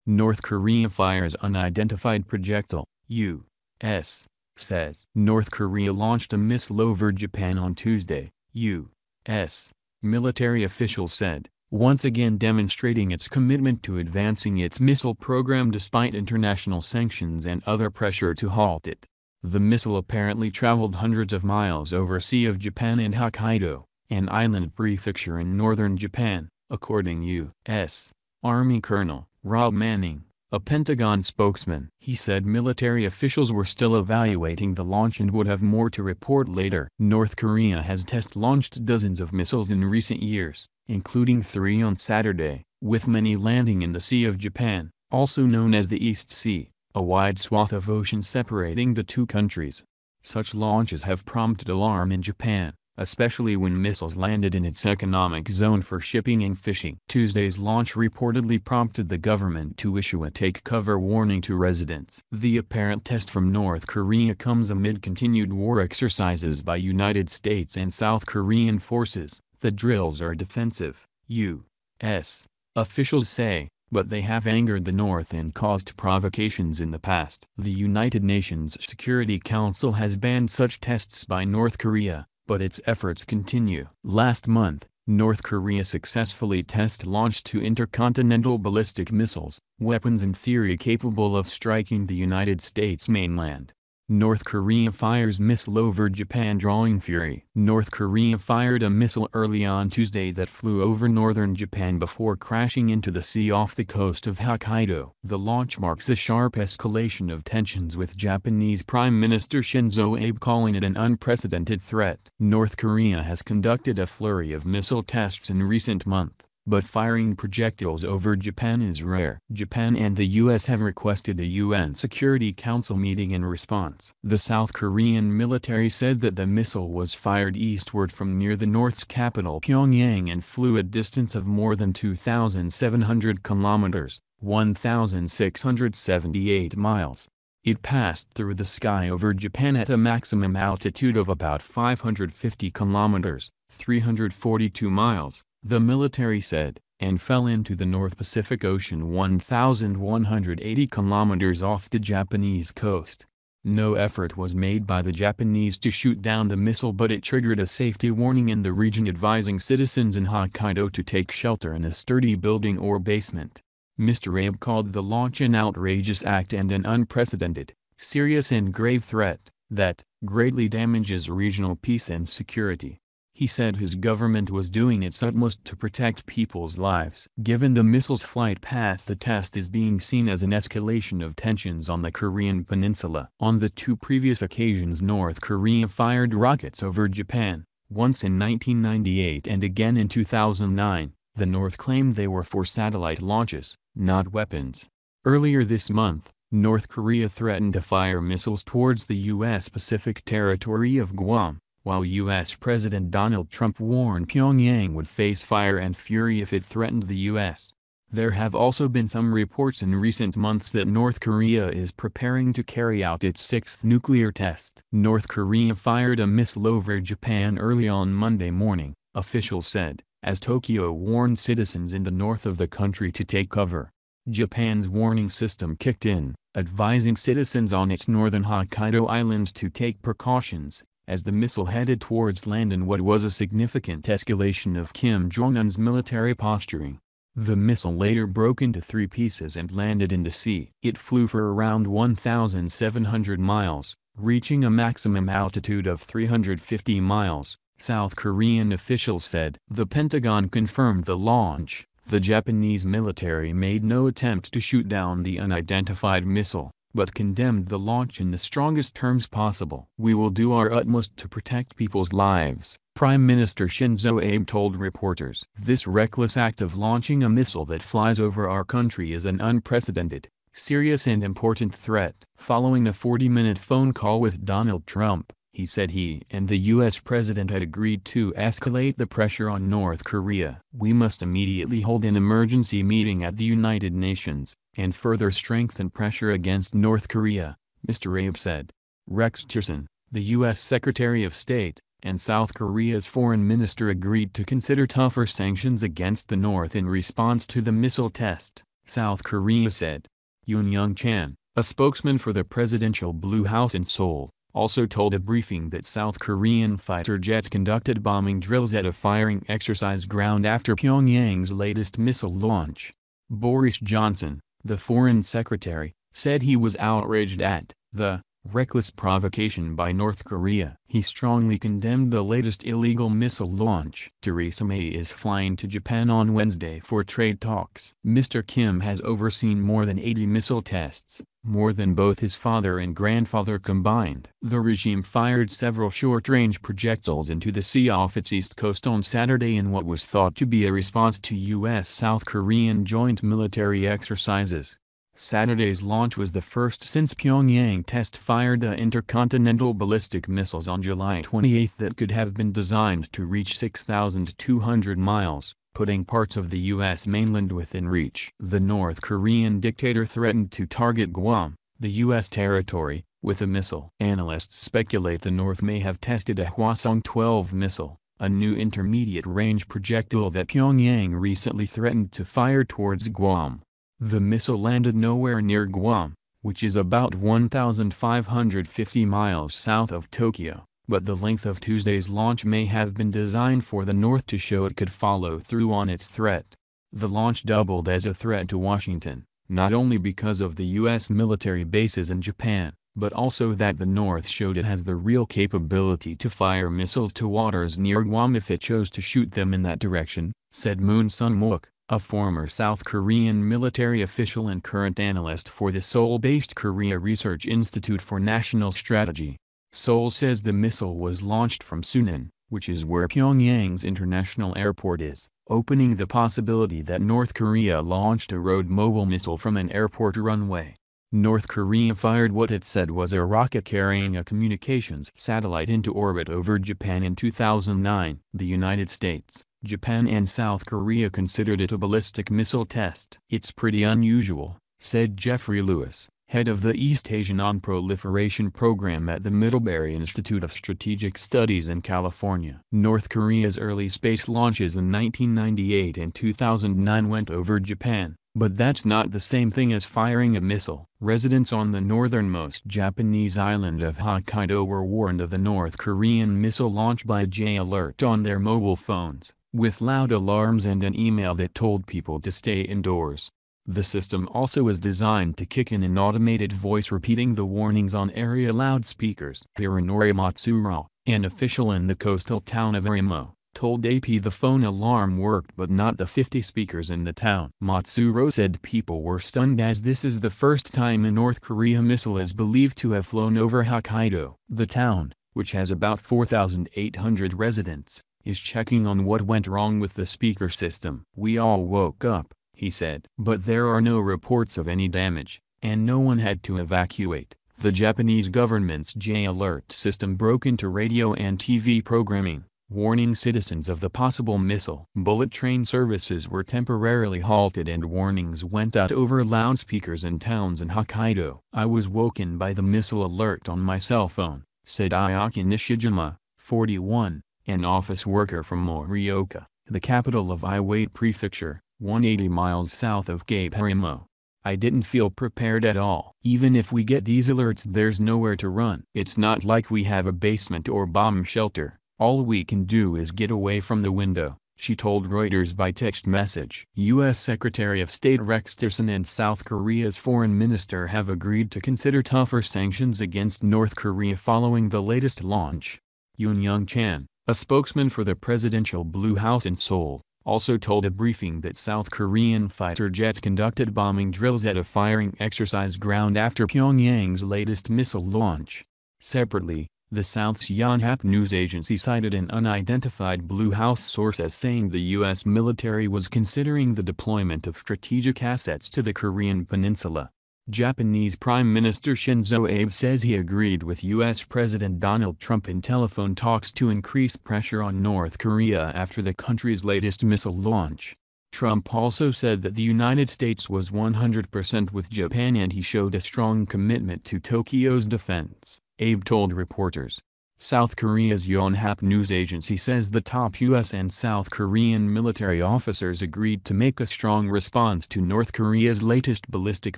North Korea fires unidentified projectile, U.S. says. North Korea launched a missile over Japan on Tuesday, U.S. military officials said, once again demonstrating its commitment to advancing its missile program despite international sanctions and other pressure to halt it. The missile apparently traveled hundreds of miles over Sea of Japan and Hokkaido, an island prefecture in northern Japan, according U.S. Army Colonel Rob Manning, a Pentagon spokesman. He said military officials were still evaluating the launch and would have more to report later. North Korea has test-launched dozens of missiles in recent years, including 3 on Saturday, with many landing in the Sea of Japan, also known as the East Sea, a wide swath of ocean separating the two countries. Such launches have prompted alarm in Japan, especially when missiles landed in its economic zone for shipping and fishing. Tuesday's launch reportedly prompted the government to issue a take-cover warning to residents. The apparent test from North Korea comes amid continued war exercises by United States and South Korean forces. The drills are defensive, U.S. officials say, but they have angered the North and caused provocations in the past. The United Nations Security Council has banned such tests by North Korea, but its efforts continue. Last month, North Korea successfully test-launched 2 intercontinental ballistic missiles, weapons in theory capable of striking the United States mainland. North Korea fires missile over Japan drawing fury. North Korea fired a missile early on Tuesday that flew over northern Japan before crashing into the sea off the coast of Hokkaido. The launch marks a sharp escalation of tensions, with Japanese Prime Minister Shinzo Abe calling it an unprecedented threat. North Korea has conducted a flurry of missile tests in recent months, but firing projectiles over Japan is rare. Japan and the U.S. have requested a UN Security Council meeting in response. The South Korean military said that the missile was fired eastward from near the North's capital Pyongyang and flew a distance of more than 2,700 kilometers, 1,678 miles. It passed through the sky over Japan at a maximum altitude of about 550 kilometers, 342 miles. The military said, and fell into the North Pacific Ocean 1,180 kilometers off the Japanese coast. No effort was made by the Japanese to shoot down the missile, but it triggered a safety warning in the region advising citizens in Hokkaido to take shelter in a sturdy building or basement. Mr. Abe called the launch an outrageous act and an unprecedented, serious and grave threat that greatly damages regional peace and security. He said his government was doing its utmost to protect people's lives. Given the missile's flight path, the test is being seen as an escalation of tensions on the Korean peninsula. On the 2 previous occasions North Korea fired rockets over Japan, once in 1998 and again in 2009, the North claimed they were for satellite launches, not weapons. Earlier this month, North Korea threatened to fire missiles towards the U.S. Pacific territory of Guam, while U.S. President Donald Trump warned Pyongyang would face fire and fury if it threatened the U.S. There have also been some reports in recent months that North Korea is preparing to carry out its 6th nuclear test. North Korea fired a missile over Japan early on Monday morning, officials said, as Tokyo warned citizens in the north of the country to take cover. Japan's warning system kicked in, advising citizens on its northern Hokkaido island to take precautions, as the missile headed towards land in what was a significant escalation of Kim Jong-un's military posturing. The missile later broke into 3 pieces and landed in the sea. It flew for around 1,700 miles, reaching a maximum altitude of 350 miles, South Korean officials said. The Pentagon confirmed the launch. The Japanese military made no attempt to shoot down the unidentified missile, but condemned the launch in the strongest terms possible. "We will do our utmost to protect people's lives," Prime Minister Shinzo Abe told reporters. This reckless act of launching a missile that flies over our country is an unprecedented, serious and important threat. Following a 40-minute phone call with Donald Trump, he said he and the U.S. president had agreed to escalate the pressure on North Korea. "We must immediately hold an emergency meeting at the United Nations, and further strengthen pressure against North Korea," Mr. Abe said. Rex Tillerson, the U.S. Secretary of State, and South Korea's foreign minister agreed to consider tougher sanctions against the North in response to the missile test. South Korea said. Yoon Young-chan, a spokesman for the presidential Blue House in Seoul, also told a briefing that South Korean fighter jets conducted bombing drills at a firing exercise ground after Pyongyang's latest missile launch. Boris Johnson, the foreign secretary, said he was outraged at the reckless provocation by North Korea. He strongly condemned the latest illegal missile launch. Theresa May is flying to Japan on Wednesday for trade talks. Mr. Kim has overseen more than 80 missile tests, more than both his father and grandfather combined. The regime fired several short-range projectiles into the sea off its east coast on Saturday in what was thought to be a response to U.S.-South Korean joint military exercises. Saturday's launch was the first since Pyongyang test-fired intercontinental ballistic missiles on July 28 that could have been designed to reach 6,200 miles, putting parts of the U.S. mainland within reach. The North Korean dictator threatened to target Guam, the U.S. territory, with a missile. Analysts speculate the North may have tested a Hwasong-12 missile, a new intermediate-range projectile that Pyongyang recently threatened to fire towards Guam. The missile landed nowhere near Guam, which is about 1,550 miles south of Tokyo, but the length of Tuesday's launch may have been designed for the North to show it could follow through on its threat. The launch doubled as a threat to Washington, not only because of the U.S. military bases in Japan, but also that the North showed it has the real capability to fire missiles to waters near Guam if it chose to shoot them in that direction, said Moon Sun-mook, a former South Korean military official and current analyst for the Seoul-based Korea Research Institute for National Strategy. Seoul says the missile was launched from Sunan, which is where Pyongyang's international airport is, opening the possibility that North Korea launched a road-mobile missile from an airport runway. North Korea fired what it said was a rocket carrying a communications satellite into orbit over Japan in 2009. The United States, Japan and South Korea considered it a ballistic missile test. It's pretty unusual, said Jeffrey Lewis, head of the East Asian Non-Proliferation Program at the Middlebury Institute of Strategic Studies in California. North Korea's early space launches in 1998 and 2009 went over Japan, but that's not the same thing as firing a missile. Residents on the northernmost Japanese island of Hokkaido were warned of the North Korean missile launch by a J-alert on their mobile phones, with loud alarms and an email that told people to stay indoors. The system also is designed to kick in an automated voice repeating the warnings on area loudspeakers. Hironori Matsuro, an official in the coastal town of Arimo, told AP the phone alarm worked but not the 50 speakers in the town. Matsuro said people were stunned as this is the first time a North Korea missile is believed to have flown over Hokkaido. The town, which has about 4,800 residents, is checking on what went wrong with the speaker system. We all woke up, he said. But there are no reports of any damage, and no one had to evacuate. The Japanese government's J-alert system broke into radio and TV programming, warning citizens of the possible missile. Bullet train services were temporarily halted and warnings went out over loudspeakers in towns in Hokkaido. I was woken by the missile alert on my cell phone, said Ayaki Nishijima, 41, an office worker from Morioka, the capital of Iwate Prefecture, 180 miles south of Cape Harimo. I didn't feel prepared at all. Even if we get these alerts, there's nowhere to run. It's not like we have a basement or bomb shelter. All we can do is get away from the window, she told Reuters by text message. U.S. Secretary of State Rex Tillerson and South Korea's foreign minister have agreed to consider tougher sanctions against North Korea following the latest launch. Yoon Young-chan, a spokesman for the presidential Blue House in Seoul, also told a briefing that South Korean fighter jets conducted bombing drills at a firing exercise ground after Pyongyang's latest missile launch. Separately, the South's Yonhap news agency cited an unidentified Blue House source as saying the U.S. military was considering the deployment of strategic assets to the Korean peninsula. Japanese Prime Minister Shinzo Abe says he agreed with U.S. President Donald Trump in telephone talks to increase pressure on North Korea after the country's latest missile launch. Trump also said that the United States was 100% with Japan and he showed a strong commitment to Tokyo's defense, Abe told reporters. South Korea's Yonhap news agency says the top U.S. and South Korean military officers agreed to make a strong response to North Korea's latest ballistic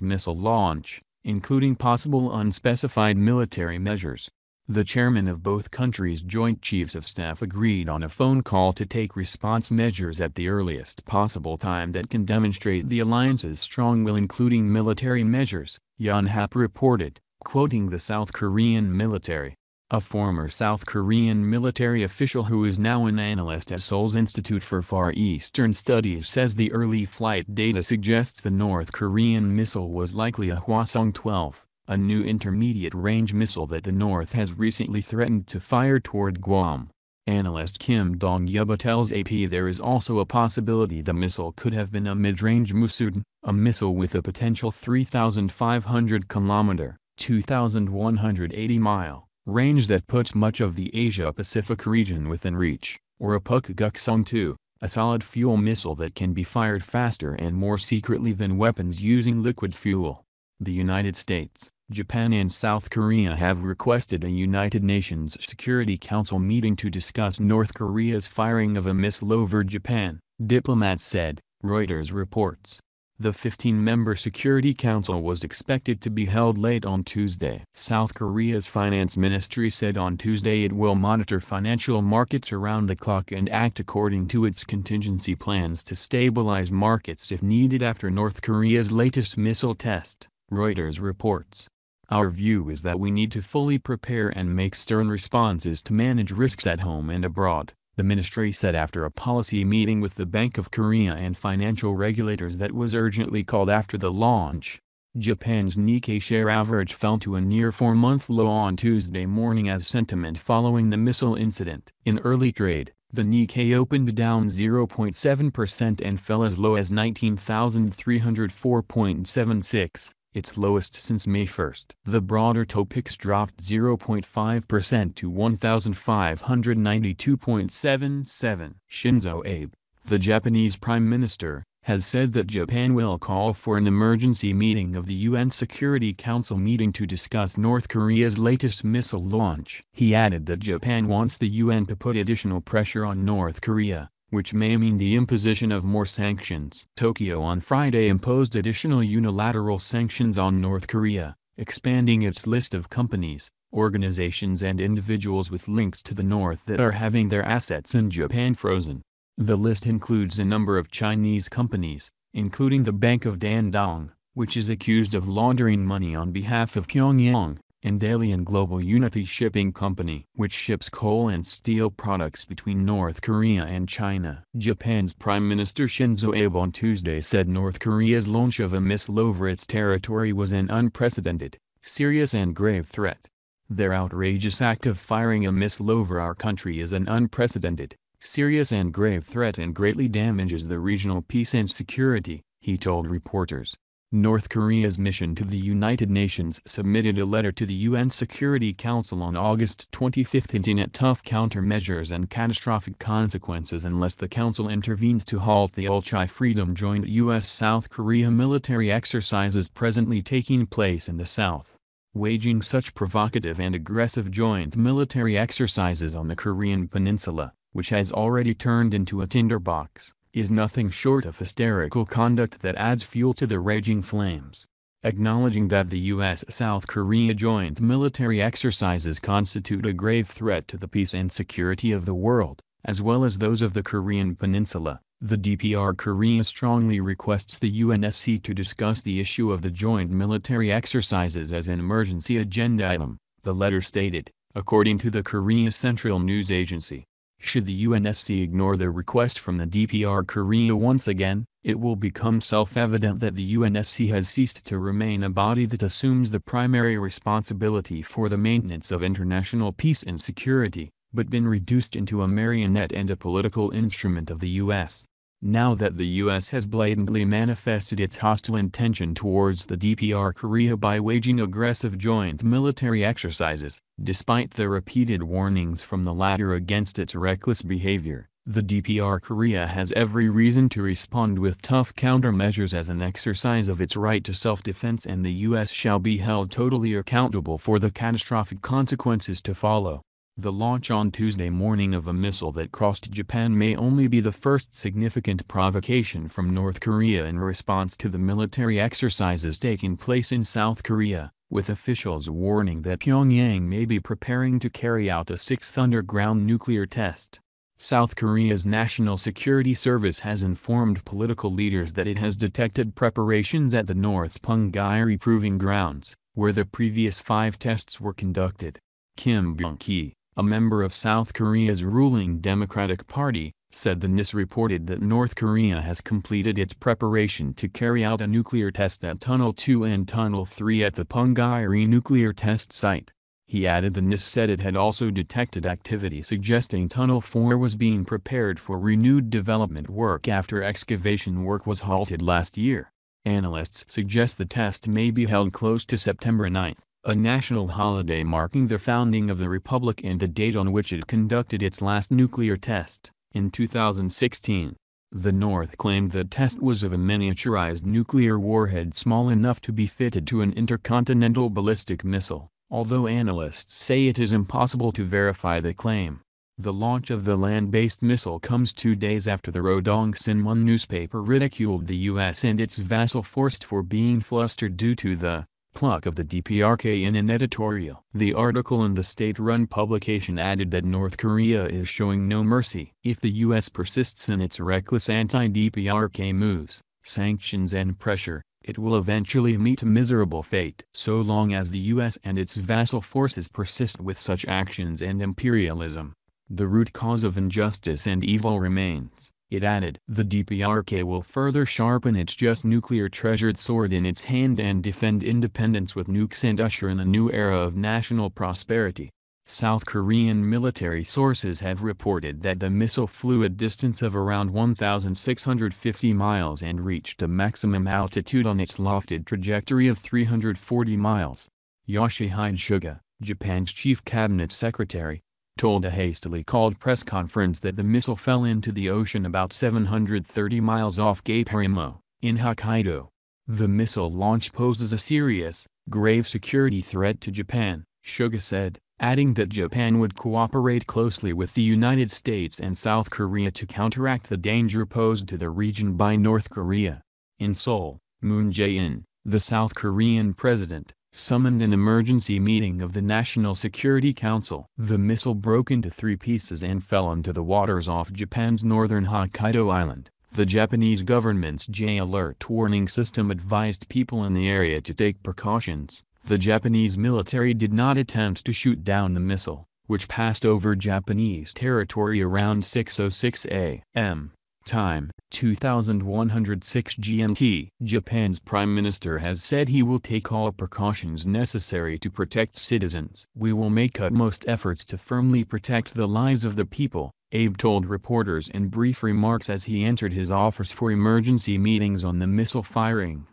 missile launch, including possible unspecified military measures. The chairman of both countries' Joint Chiefs of Staff agreed on a phone call to take response measures at the earliest possible time that can demonstrate the alliance's strong will, including military measures, Yonhap reported, quoting the South Korean military. A former South Korean military official who is now an analyst at Seoul's Institute for Far Eastern Studies says the early flight data suggests the North Korean missile was likely a Hwasong-12, a new intermediate-range missile that the North has recently threatened to fire toward Guam. Analyst Kim Dong-yuba tells AP there is also a possibility the missile could have been a mid-range Musudan, a missile with a potential 3,500-kilometer (2,180-mile) range that puts much of the Asia-Pacific region within reach, or a Pukguksong-2, a solid-fuel missile that can be fired faster and more secretly than weapons using liquid fuel. The United States, Japan and South Korea have requested a United Nations Security Council meeting to discuss North Korea's firing of a missile over Japan, diplomats said, Reuters reports. The 15-member Security Council was expected to be held late on Tuesday. South Korea's finance ministry said on Tuesday it will monitor financial markets around the clock and act according to its contingency plans to stabilize markets if needed after North Korea's latest missile test, Reuters reports. Our view is that we need to fully prepare and make stern responses to manage risks at home and abroad, the ministry said after a policy meeting with the Bank of Korea and financial regulators that was urgently called after the launch. Japan's Nikkei share average fell to a near 4-month low on Tuesday morning as sentiment following the missile incident. In early trade, the Nikkei opened down 0.7% and fell as low as 19,304.76. its lowest since May 1. The broader Topix dropped 0.5% to 1,592.77. Shinzo Abe, the Japanese Prime Minister, has said that Japan will call for an emergency meeting of the UN Security Council meeting to discuss North Korea's latest missile launch. He added that Japan wants the UN to put additional pressure on North Korea, which may mean the imposition of more sanctions. Tokyo on Friday imposed additional unilateral sanctions on North Korea, expanding its list of companies, organizations and individuals with links to the North that are having their assets in Japan frozen. The list includes a number of Chinese companies, including the Bank of Dandong, which is accused of laundering money on behalf of Pyongyang, and Dalian Global Unity Shipping Company, which ships coal and steel products between North Korea and China. Japan's Prime Minister Shinzo Abe on Tuesday said North Korea's launch of a missile over its territory was an unprecedented, serious and grave threat. Their outrageous act of firing a missile over our country is an unprecedented, serious and grave threat and greatly damages the regional peace and security, he told reporters. North Korea's mission to the United Nations submitted a letter to the UN Security Council on August 25 hinting at tough countermeasures and catastrophic consequences unless the Council intervenes to halt the ultra-freedom joint U.S.-South Korea military exercises presently taking place in the South. Waging such provocative and aggressive joint military exercises on the Korean peninsula, which has already turned into a tinderbox, is nothing short of hysterical conduct that adds fuel to the raging flames. Acknowledging that the U.S.-South Korea joint military exercises constitute a grave threat to the peace and security of the world, as well as those of the Korean peninsula, the DPR Korea strongly requests the UNSC to discuss the issue of the joint military exercises as an emergency agenda item, the letter stated, according to the Korea Central News Agency. Should the UNSC ignore the request from the DPR Korea once again, it will become self-evident that the UNSC has ceased to remain a body that assumes the primary responsibility for the maintenance of international peace and security, but been reduced into a marionette and a political instrument of the U.S. Now that the U.S. has blatantly manifested its hostile intention towards the DPR Korea by waging aggressive joint military exercises, despite the repeated warnings from the latter against its reckless behavior, the DPR Korea has every reason to respond with tough countermeasures as an exercise of its right to self-defense, and the U.S. shall be held totally accountable for the catastrophic consequences to follow. The launch on Tuesday morning of a missile that crossed Japan may only be the first significant provocation from North Korea in response to the military exercises taking place in South Korea, with officials warning that Pyongyang may be preparing to carry out a sixth underground nuclear test. South Korea's National Security Service has informed political leaders that it has detected preparations at the North's Punggye Proving Grounds, where the previous 5 tests were conducted. Kim Byung-ki, a member of South Korea's ruling Democratic Party, said the NIS reported that North Korea has completed its preparation to carry out a nuclear test at Tunnel 2 and Tunnel 3 at the Punggye nuclear test site. He added the NIS said it had also detected activity suggesting Tunnel 4 was being prepared for renewed development work after excavation work was halted last year. Analysts suggest the test may be held close to September 9, a national holiday marking the founding of the republic and the date on which it conducted its last nuclear test, in 2016. The North claimed the test was of a miniaturized nuclear warhead small enough to be fitted to an intercontinental ballistic missile, although analysts say it is impossible to verify the claim. The launch of the land-based missile comes 2 days after the Rodong Sinmun newspaper ridiculed the U.S. and its vassal force for being flustered due to the pluck of the DPRK in an editorial. The article in the state-run publication added that North Korea is showing no mercy. If the U.S. persists in its reckless anti-DPRK moves, sanctions and pressure, it will eventually meet a miserable fate. So long as the U.S. and its vassal forces persist with such actions and imperialism, the root cause of injustice and evil remains. It added, the DPRK will further sharpen its just nuclear-treasured sword in its hand and defend independence with nukes and usher in a new era of national prosperity. South Korean military sources have reported that the missile flew a distance of around 1,650 miles and reached a maximum altitude on its lofted trajectory of 340 miles. Yoshihide Suga, Japan's chief cabinet secretary, told a hastily called press conference that the missile fell into the ocean about 730 miles off Cape Harimo, in Hokkaido. The missile launch poses a serious, grave security threat to Japan, Suga said, adding that Japan would cooperate closely with the United States and South Korea to counteract the danger posed to the region by North Korea. In Seoul, Moon Jae-in, the South Korean president, summoned an emergency meeting of the National Security Council. The missile broke into 3 pieces and fell into the waters off Japan's northern Hokkaido island. The Japanese government's J-alert warning system advised people in the area to take precautions. The Japanese military did not attempt to shoot down the missile, which passed over Japanese territory around 6:06 a.m. Time, 2106 GMT. Japan's prime minister has said he will take all precautions necessary to protect citizens. We will make utmost efforts to firmly protect the lives of the people, Abe told reporters in brief remarks as he entered his office for emergency meetings on the missile firing.